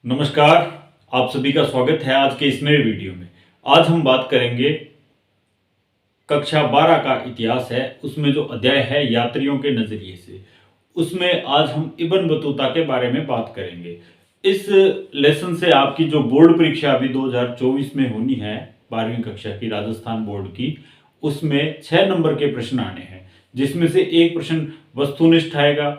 नमस्कार, आप सभी का स्वागत है आज के इस नए वीडियो में। आज हम बात करेंगे कक्षा 12 का इतिहास है, उसमें जो अध्याय है यात्रियों के नजरिए से, उसमें आज हम इब्न बतूता के बारे में बात करेंगे। इस लेसन से आपकी जो बोर्ड परीक्षा अभी 2024 में होनी है 12वीं कक्षा की राजस्थान बोर्ड की, उसमें 6 नंबर के प्रश्न आने हैं, जिसमें से एक प्रश्न वस्तुनिष्ठ आएगा,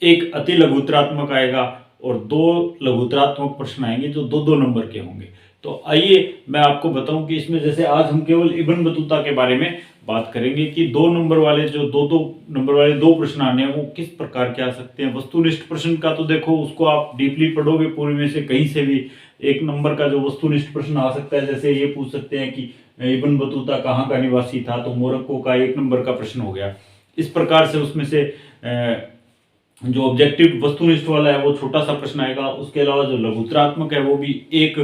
एक अति लघुतरात्मक आएगा और 2 लघुतरात्मक प्रश्न आएंगे जो 2-2 नंबर के होंगे। तो आइए मैं आपको बताऊं कि इसमें जैसे आज हम केवल इब्न बतूता के बारे में बात करेंगे कि 2 नंबर वाले जो 2-2 नंबर वाले 2 प्रश्न आने हैं वो किस प्रकार के आ सकते हैं। वस्तुनिष्ठ प्रश्न का तो देखो, उसको आप डीपली पढ़ोगे पूरी में से कहीं से भी 1 नंबर का जो वस्तुनिष्ठ प्रश्न आ सकता है, जैसे ये पूछ सकते हैं कि इब्न बतूता कहाँ का निवासी था, तो मोरक्को का 1 नंबर का प्रश्न हो गया। इस प्रकार से उसमें से जो ऑब्जेक्टिव वस्तुनिष्ठ वाला है वो छोटा सा प्रश्न आएगा। उसके अलावा जो लघुतरात्मक है वो भी एक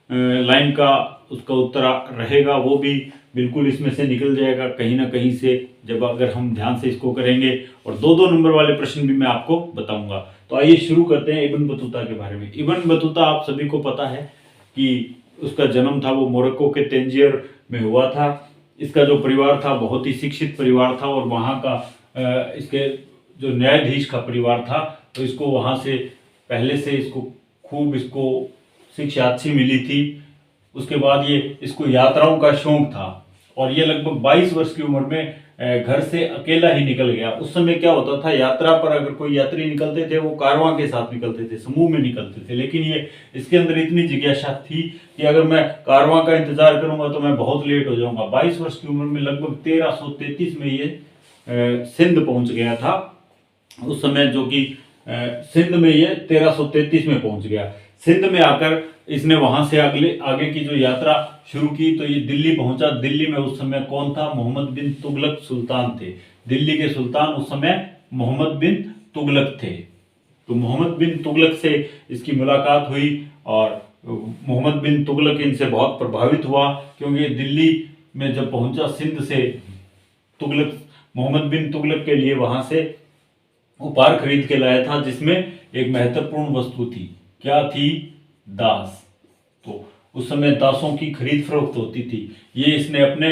लाइन का उसका उत्तर रहेगा, वो भी बिल्कुल इसमें से निकल जाएगा कहीं ना कहीं से, जब अगर हम ध्यान से इसको करेंगे। और 2-2 नंबर वाले प्रश्न भी मैं आपको बताऊंगा। तो आइए शुरू करते हैं इब्न बतूता के बारे में। इब्न बतूता आप सभी को पता है कि उसका जन्म था वो मोरक्को के तंजीर में हुआ था। इसका जो परिवार था बहुत ही शिक्षित परिवार था, और वहाँ का इसके जो न्यायाधीश का परिवार था, तो इसको वहाँ से पहले से इसको खूब शिक्षा अच्छी मिली थी। उसके बाद ये इसको यात्राओं का शौक था, और ये लगभग 22 वर्ष की उम्र में घर से अकेला ही निकल गया। उस समय क्या होता था, यात्रा पर अगर कोई यात्री निकलते थे वो कारवां के साथ निकलते थे, समूह में निकलते थे। लेकिन ये इसके अंदर इतनी जिज्ञासा थी कि अगर मैं कारवां का इंतजार करूंगा तो मैं बहुत लेट हो जाऊंगा। 22 वर्ष की उम्र में लगभग 1333 में ये सिंध पहुंच गया था। उस समय जो कि सिंध में ये 1333 में पहुंच गया। सिंध में आकर इसने वहां से आगे की जो यात्रा शुरू की, तो ये दिल्ली पहुंचा। दिल्ली में उस समय कौन था, मोहम्मद बिन तुगलक सुल्तान थे। दिल्ली के सुल्तान उस समय मोहम्मद बिन तुगलक थे। तो मोहम्मद बिन तुगलक से इसकी मुलाकात हुई, और मोहम्मद बिन तुगलक इनसे बहुत प्रभावित हुआ, क्योंकि दिल्ली में जब पहुंचा सिंध से, मोहम्मद बिन तुगलक के लिए वहां से उपहार खरीद के लाया था, जिसमें एक महत्वपूर्ण वस्तु थी। क्या थी? दास। तो उस समय दासों की खरीद फरोख्त होती थी। ये इसने अपने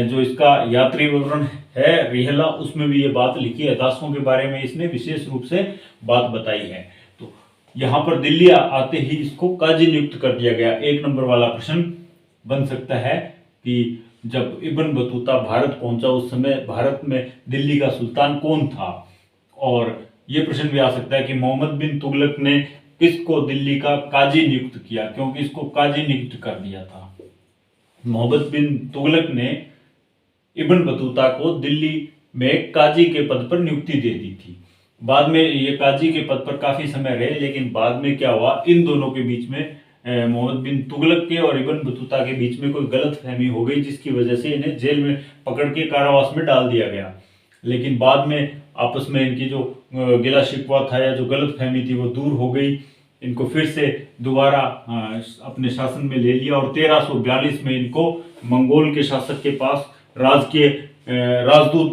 जो इसका यात्री विवरण है रिहला, उसमें भी ये बात लिखी है। दासों के बारे में इसने विशेष रूप से बात बताई है। तो यहाँ पर दिल्ली आते ही इसको काजी नियुक्त कर दिया गया। 1 नंबर वाला प्रश्न बन सकता है कि जब इब्न बतूता भारत पहुंचा उस समय भारत में दिल्ली का सुल्तान कौन था। और ये प्रश्न भी आ सकता है कि मोहम्मद बिन तुगलक ने किसको दिल्ली का काजी नियुक्त किया, क्योंकि इसको काजी नियुक्त कर दिया था। मोहम्मद बिन तुगलक ने इब्न बतूता को दिल्ली में काजी के पद पर नियुक्ति दे दी थी। बाद में ये काजी के पद पर काफी समय रहे, लेकिन बाद में क्या हुआ, इन दोनों के बीच में मोहम्मद बिन तुगलक के और इब्न बतूता के बीच में कोई गलत फहमी हो गई, जिसकी वजह से इन्हें जेल में पकड़ के कारावास में डाल दिया गया। लेकिन बाद में आपस में इनकी जो गिला शिकवा था या जो गलत फहमी थी वो दूर हो गई। इनको फिर से दोबारा अपने शासन में ले लिया, और 1342 में इनको मंगोल के शासक के पास राजदूत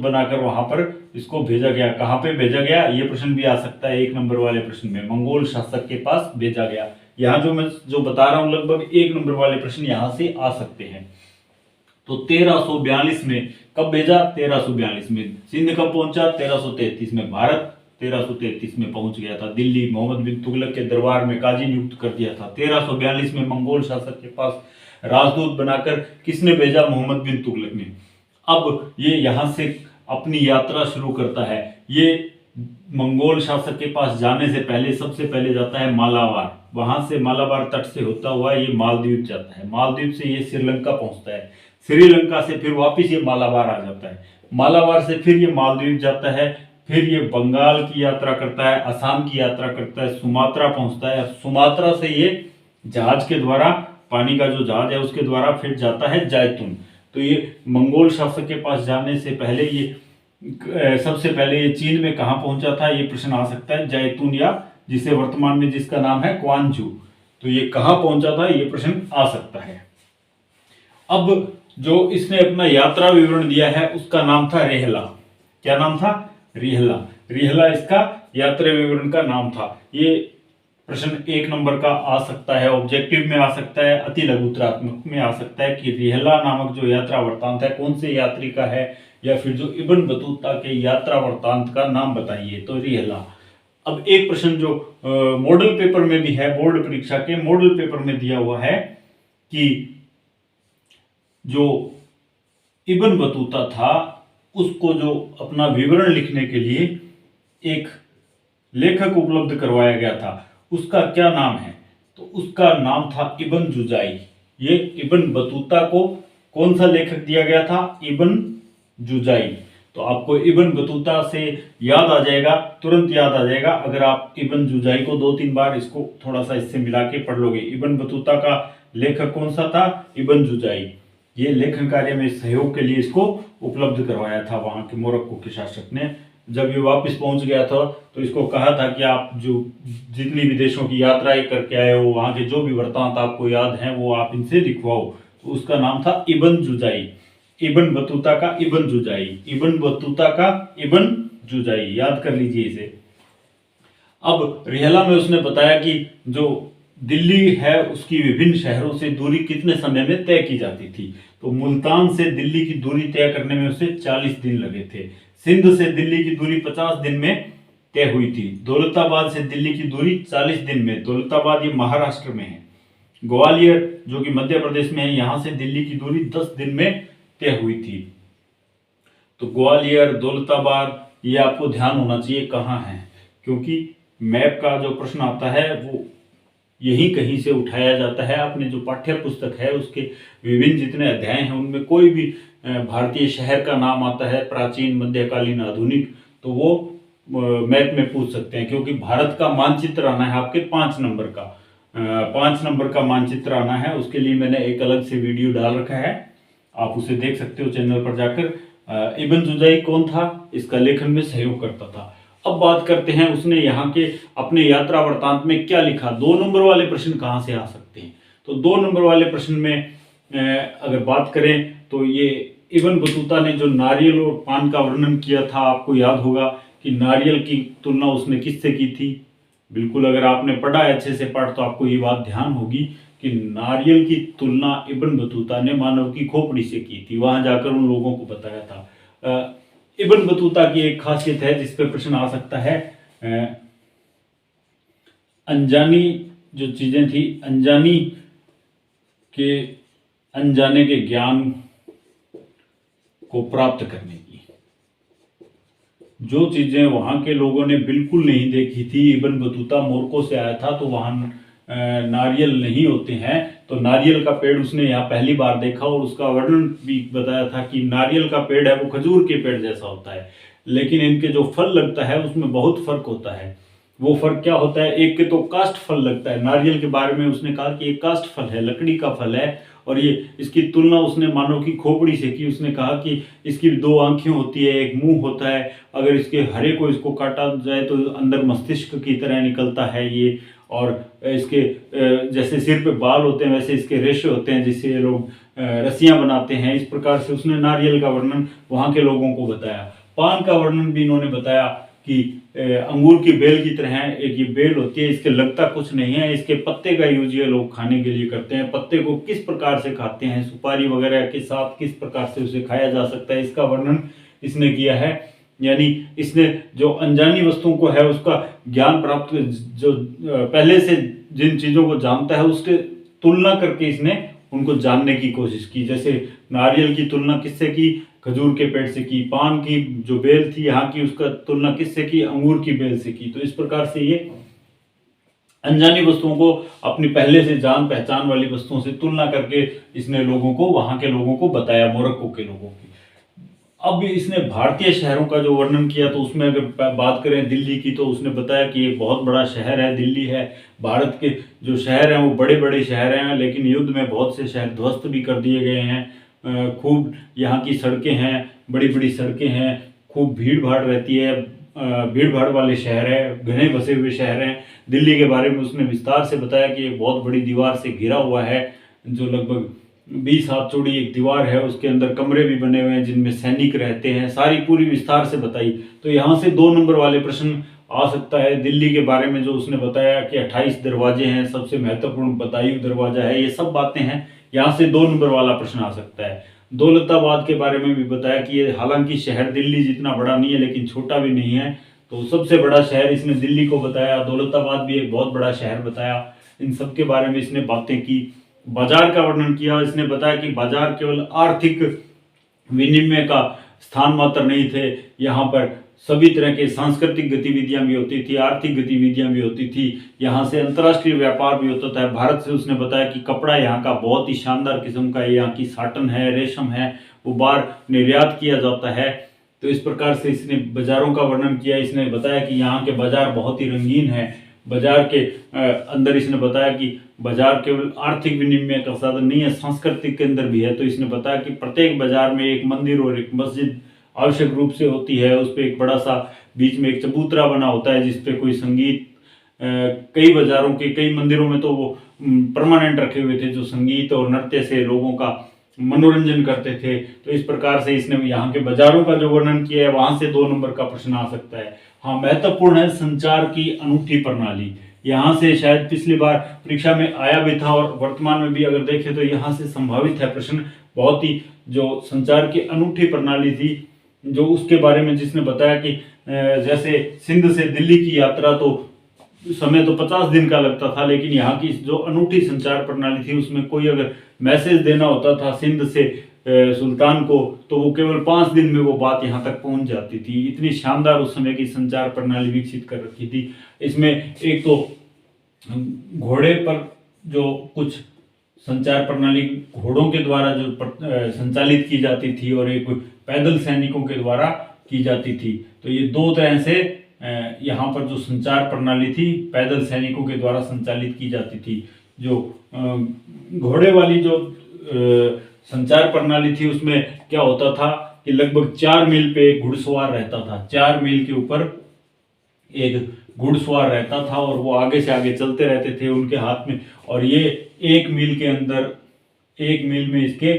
बनाकर वहां पर इसको भेजा गया। कहाँ पे भेजा गया, ये प्रश्न भी आ सकता है 1 नंबर वाले प्रश्न में। मंगोल शासक के पास भेजा गया। यहाँ जो मैं बता रहा हूँ लगभग 1 नंबर वाले प्रश्न यहाँ से आ सकते हैं। तो 1342 में कब भेजा? 1342 में। सिंध कब पहुंचा? 1333 में। भारत 1333 में पहुंच गया था दिल्ली। मोहम्मद बिन तुगलक के दरबार में काजी नियुक्त कर दिया था। 1342 में मंगोल शासक के पास राजदूत बनाकर किसने भेजा? मोहम्मद बिन तुगलक ने। अब ये यहाँ से अपनी यात्रा शुरू करता है। ये मंगोल शासक के पास जाने से पहले सबसे पहले जाता है मालाबार। वहां से मालाबार तट से होता हुआ ये मालदीव जाता है। मालदीव से ये श्रीलंका पहुंचता है। श्रीलंका से फिर वापिस ये मालाबार आ जाता है। मालाबार से फिर ये मालदीव जाता है। फिर ये बंगाल की यात्रा करता है, असम की यात्रा करता है, सुमात्रा पहुंचता है। सुमात्रा से ये जहाज के द्वारा, पानी का जो जहाज है उसके द्वारा फिर जाता है जैतून। तो ये मंगोल शासक के पास जाने से पहले ये सबसे पहले ये चीन में कहाँ पहुंचा था, ये प्रश्न आ सकता है। जैतून, या जिसे वर्तमान में जिसका नाम है क्वांजू, तो ये कहाँ पहुंचा था, ये प्रश्न आ सकता है। अब जो इसने अपना यात्रा विवरण दिया है उसका नाम था रिहला। क्या नाम था? रिहला। रिहला इसका यात्रा विवरण का नाम था? ये प्रश्न 1 नंबर का आ सकता है, ऑब्जेक्टिव में आ सकता है, अति लघुत्तरात्मक में आ सकता है कि रिहला नामक जो यात्रा वृत्तांत है कौन से यात्री का है, या फिर जो इब्न बतूता के यात्रा वृत्तांत का नाम बताइए, तो रिहला। अब एक प्रश्न जो मॉडल पेपर में भी है, बोर्ड परीक्षा के मॉडल पेपर में दिया हुआ है कि जो इब्न बतूता था उसको जो अपना विवरण लिखने के लिए एक लेखक उपलब्ध करवाया गया था, उसका क्या नाम है? तो उसका नाम था इब्न जुजाई। ये इब्न बतूता को कौन सा लेखक दिया गया था? इब्न जुजाई। तो आपको इब्न बतूता से याद आ जाएगा, तुरंत याद आ जाएगा अगर आप इब्न जुजाई को 2-3 बार इसको थोड़ा सा इससे मिला के पढ़ लोगे। इब्न बतूता का लेखक कौन सा था? इब्न जुजाई। ये लेखन कार्य में सहयोग के लिए इसको उपलब्ध करवाया था वहां के मोरक्को के शासक ने। जब ये वापस पहुंच गया था तो इसको कहा था कि आप जो जितनी भी देशों की यात्राएं करके आए हो, वहां के जो भी वृत्तांत आपको याद हैं वो आप इनसे लिखवाओ। तो उसका नाम था इब्न जुजाई। इब्न बतूता का इब्न जुजाई, इब्न बतूता का इब्न जुजाई, याद कर लीजिए इसे। अब रिहला में उसने बताया कि जो दिल्ली है उसकी विभिन्न शहरों से दूरी कितने समय में तय की जाती थी। तो मुल्तान से दिल्ली की दूरी तय करने में उसे 40 दिन लगे थे। सिंध से दिल्ली की दूरी 50 दिन में तय हुई थी। दौलताबाद से दिल्ली की दूरी 40 दिन में, दौलताबाद ये महाराष्ट्र में है। ग्वालियर जो कि मध्य प्रदेश में है, यहां से दिल्ली की दूरी 10 दिन में तय हुई थी। तो ग्वालियर, दौलताबाद ये आपको ध्यान होना चाहिए कहाँ है, क्योंकि मैप का जो प्रश्न आता है वो यही कहीं से उठाया जाता है। अपने जो पाठ्य पुस्तक है उसके विभिन्न जितने अध्याय हैं उनमें कोई भी भारतीय शहर का नाम आता है, प्राचीन, मध्यकालीन, आधुनिक, तो वो मैप में पूछ सकते हैं। क्योंकि भारत का मानचित्र आना है आपके 5 नंबर का, 5 नंबर का मानचित्र आना है, उसके लिए मैंने एक अलग से वीडियो डाल रखा है, आप उसे देख सकते हो चैनल पर जाकर। इब्न जुजाई कौन था? इसका लेखन में सहयोग करता था। अब बात करते हैं उसने यहाँ के अपने यात्रा वृत्तांत में क्या लिखा। 2 नंबर वाले प्रश्न कहाँ से आ सकते हैं? तो 2 नंबर वाले प्रश्न में अगर बात करें तो ये इब्न बतूता ने जो नारियल और पान का वर्णन किया था, आपको याद होगा कि नारियल की तुलना उसने किससे की थी? बिल्कुल, अगर आपने पढ़ा है अच्छे से पढ़ तो आपको ये बात ध्यान होगी कि नारियल की तुलना इब्न बतूता ने मानव की खोपड़ी से की थी। वहां जाकर उन लोगों को बताया था। इब्न बतूता की एक खासियत है जिस पे प्रश्न आ सकता है, अनजानी जो चीजें थी, अनजाने के ज्ञान को प्राप्त करने की, जो चीजें वहां के लोगों ने बिल्कुल नहीं देखी थी। इब्न बतूता मोरक्को से आया था तो वहां नारियल नहीं होते हैं, तो नारियल का पेड़ उसने यहाँ पहली बार देखा और उसका वर्णन भी बताया था कि नारियल का पेड़ है वो खजूर के पेड़ जैसा होता है, लेकिन इनके जो फल लगता है उसमें बहुत फर्क होता है। वो फर्क क्या होता है? एक के तो काष्ठ फल लगता है, नारियल के बारे में उसने कहा कि ये काष्ठ फल है, लकड़ी का फल है, और ये इसकी तुलना उसने मानव की खोपड़ी से की। उसने कहा कि इसकी 2 आंखें होती है, एक मुंह होता है, अगर इसके हरे को इसको काटा जाए तो अंदर मस्तिष्क की तरह निकलता है ये, और इसके जैसे सिर पे बाल होते हैं वैसे इसके रेशे होते हैं जिससे ये लोग रस्सियां बनाते हैं। इस प्रकार से उसने नारियल का वर्णन वहां के लोगों को बताया। पान का वर्णन भी इन्होंने बताया कि अंगूर की बेल की तरह एक ये बेल होती है, इसके लगता कुछ नहीं है, इसके पत्ते का यूज ये लोग खाने के लिए करते हैं। पत्ते को किस प्रकार से खाते हैं, सुपारी वगैरह के साथ किस प्रकार से उसे खाया जा सकता है, इसका वर्णन इसने किया है। यानी इसने जो अनजानी वस्तुओं को है उसका ज्ञान प्राप्त, जो पहले से जिन चीजों को जानता है उसके तुलना करके इसने उनको जानने की कोशिश की। जैसे नारियल की तुलना किससे की? खजूर के पेड़ से की। पान की जो बेल थी यहाँ की उसका तुलना किससे की? अंगूर की बेल से की। तो इस प्रकार से ये अनजानी वस्तुओं को अपनी पहले से जान पहचान वाली वस्तुओं से तुलना करके इसने लोगों को, वहां के लोगों को बताया, मोरक्को के लोगों की। अब इसने भारतीय शहरों का जो वर्णन किया तो उसमें अगर बात करें दिल्ली की, तो उसने बताया कि एक बहुत बड़ा शहर है दिल्ली है। भारत के जो शहर हैं वो बड़े बड़े शहर हैं, लेकिन युद्ध में बहुत से शहर ध्वस्त भी कर दिए गए हैं। खूब यहाँ की सड़कें हैं, बड़ी बड़ी सड़कें हैं, खूब भीड़ भाड़ रहती है, भीड़ भाड़ वाले शहर है, घने बसे हुए शहर हैं। दिल्ली के बारे में उसने विस्तार से बताया कि एक बहुत बड़ी दीवार से घिरा हुआ है, जो लगभग 20 हाथ चौड़ी एक दीवार है, उसके अंदर कमरे भी बने हुए हैं जिनमें सैनिक रहते हैं। सारी पूरी विस्तार से बताई। तो यहाँ से 2 नंबर वाले प्रश्न आ सकता है। दिल्ली के बारे में जो उसने बताया कि 28 दरवाजे हैं, सबसे महत्वपूर्ण बदायूं दरवाजा है, ये सब बातें हैं। यहाँ से 2 नंबर वाला प्रश्न आ सकता है। दौलताबाद के बारे में भी बताया कि ये हालांकि शहर दिल्ली जितना बड़ा नहीं है लेकिन छोटा भी नहीं है, तो सबसे बड़ा शहर इसने दिल्ली को बताया। दौलताबाद भी एक बहुत बड़ा शहर बताया। इन सब के बारे में इसने बातें की। बाजार का वर्णन किया। इसने बताया कि बाजार केवल आर्थिक विनिमय का स्थान मात्र नहीं थे, यहाँ पर सभी तरह के सांस्कृतिक गतिविधियां भी होती थी, आर्थिक गतिविधियां भी होती थी, यहाँ से अंतर्राष्ट्रीय व्यापार भी होता था। भारत से उसने बताया कि कपड़ा यहाँ का बहुत ही शानदार किस्म का है, यहाँ की साटन है, रेशम है, वो बाहर निर्यात किया जाता है। तो इस प्रकार से इसने बाजारों का वर्णन किया। इसने बताया कि यहाँ के बाजार बहुत ही रंगीन है। बाजार के अंदर इसने बताया कि बाजार केवल आर्थिक विनिमय का साधन नहीं है, सांस्कृतिक के अंदर भी है। तो इसने बताया कि प्रत्येक बाजार में एक मंदिर और एक मस्जिद आवश्यक रूप से होती है। उस पर एक बड़ा सा बीच में एक चबूतरा बना होता है जिसपे कोई संगीत, कई बाजारों के कई मंदिरों में तो वो परमानेंट रखे हुए थे जो संगीत और नृत्य से लोगों का मनोरंजन करते थे। तो इस प्रकार से इसने यहाँ के बाजारों का जो वर्णन किया है, वहां से 2 नंबर का प्रश्न आ सकता है। हाँ, महत्वपूर्ण है संचार की अनूठी प्रणाली। यहाँ से शायद पिछली बार परीक्षा में आया भी था और वर्तमान में भी अगर देखें तो यहाँ से संभावित है प्रश्न। बहुत ही जो संचार की अनूठी प्रणाली थी जो उसके बारे में जिसने बताया कि जैसे सिंध से दिल्ली की यात्रा तो समय तो 50 दिन का लगता था, लेकिन यहाँ की जो अनूठी संचार प्रणाली थी उसमें कोई अगर मैसेज देना होता था सिंध से सुल्तान को तो वो केवल 5 दिन में वो बात यहाँ तक पहुँच जाती थी। इतनी शानदार उस समय की संचार प्रणाली विकसित कर रखी थी। इसमें एक तो घोड़े पर जो कुछ संचार प्रणाली घोड़ों के द्वारा जो संचालित की जाती थी और एक पैदल सैनिकों के द्वारा की जाती थी। तो ये 2 तरह से यहाँ पर जो संचार प्रणाली थी पैदल सैनिकों के द्वारा संचालित की जाती थी। जो घोड़े वाली जो संचार प्रणाली थी उसमें क्या होता था कि लगभग 4 मील पे एक घुड़सवार रहता था। 4 मील के ऊपर एक घुड़सवार रहता था और वो आगे से आगे चलते रहते थे उनके हाथ में। और ये 1 मील के अंदर 1 मील में इसके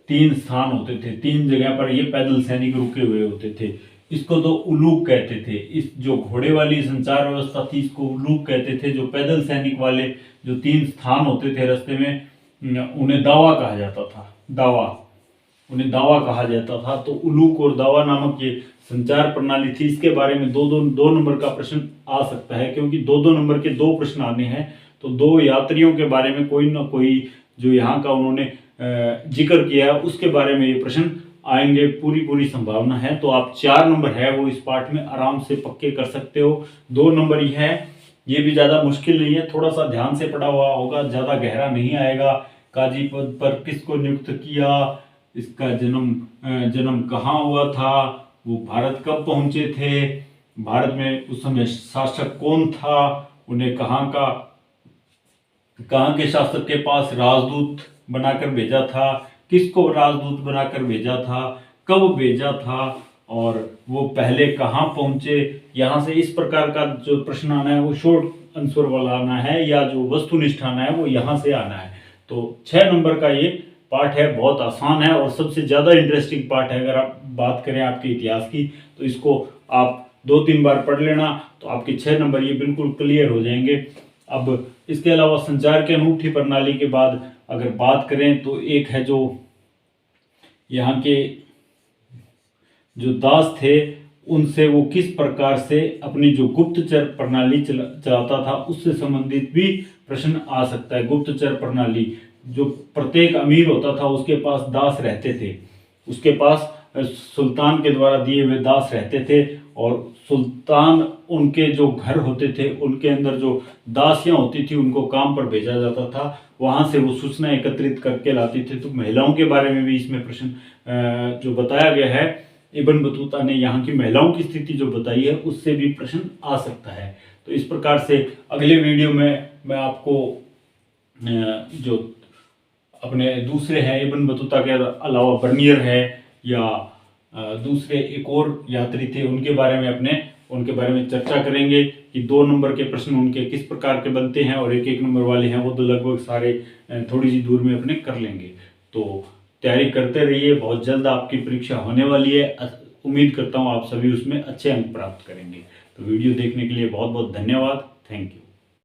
3 स्थान होते थे। 3 जगह पर ये पैदल सैनिक रुके हुए होते थे। इसको तो उलूक कहते थे। इस जो घोड़े वाली संचार व्यवस्था थी इसको उलूक कहते थे। जो पैदल सैनिक वाले जो 3 स्थान होते थे रास्ते में उन्हें दावा कहा जाता था। उन्हें दावा कहा जाता था। तो उलूक और दावा नामक ये संचार प्रणाली थी। इसके बारे में 2 नंबर का प्रश्न आ सकता है क्योंकि 2 नंबर के 2 प्रश्न आने हैं। तो 2 यात्रियों के बारे में कोई ना कोई जो यहाँ का उन्होंने जिक्र किया है उसके बारे में ये प्रश्न आएंगे, पूरी संभावना है। तो आप 4 नंबर है वो इस पार्ट में आराम से पक्के कर सकते हो। 2 नंबर ही है, ये भी ज़्यादा मुश्किल नहीं है, थोड़ा सा ध्यान से पढ़ा हुआ होगा, ज़्यादा गहरा नहीं आएगा। काजी पद पर किसको नियुक्त किया, इसका जन्म कहाँ हुआ था, वो भारत कब पहुँचे थे, भारत में उस समय शासक कौन था, उन्हें कहाँ के शासक के पास राजदूत बनाकर भेजा था, किसको राजदूत बनाकर भेजा था, कब भेजा था और वो पहले कहाँ पहुँचे। यहाँ से इस प्रकार का जो प्रश्न आना है वो शॉर्ट आंसर वाला आना है या जो वस्तुनिष्ठ आना है वो यहाँ से आना है। तो 6 नंबर का ये पार्ट है, बहुत आसान है और सबसे ज़्यादा इंटरेस्टिंग पार्ट है। अगर आप बात करें आपके इतिहास की तो इसको आप 2-3 बार पढ़ लेना तो आपके 6 नंबर ये बिल्कुल क्लियर हो जाएंगे। अब इसके अलावा संचार की अनूठी प्रणाली के बाद अगर बात करें तो एक है जो यहाँ के जो दास थे उनसे वो किस प्रकार से अपनी जो गुप्तचर प्रणाली चलाता था उससे संबंधित भी प्रश्न आ सकता है। गुप्तचर प्रणाली जो प्रत्येक अमीर होता था उसके पास दास रहते थे, उसके पास सुल्तान के द्वारा दिए हुए दास रहते थे और सुल्तान उनके जो घर होते थे उनके अंदर जो दासियां होती थी उनको काम पर भेजा जाता था, वहां से वो सूचना एकत्रित करके लाती थे। तो महिलाओं के बारे में भी इसमें प्रश्न जो बताया गया है, इब्न बतूता ने यहाँ की महिलाओं की स्थिति जो बताई है उससे भी प्रश्न आ सकता है। तो इस प्रकार से अगले वीडियो में मैं आपको जो अपने दूसरे हैं इब्न बतूता के अलावा बर्नियर है या दूसरे एक और यात्री थे उनके बारे में चर्चा करेंगे कि 2 नंबर के प्रश्न उनके किस प्रकार के बनते हैं और 1-1 नंबर वाले हैं वो तो लगभग सारे थोड़ी सी दूर में अपने कर लेंगे। तो तैयारी करते रहिए, बहुत जल्द आपकी परीक्षा होने वाली है। उम्मीद करता हूँ आप सभी उसमें अच्छे अंक प्राप्त करेंगे। तो वीडियो देखने के लिए बहुत बहुत धन्यवाद। Thank you.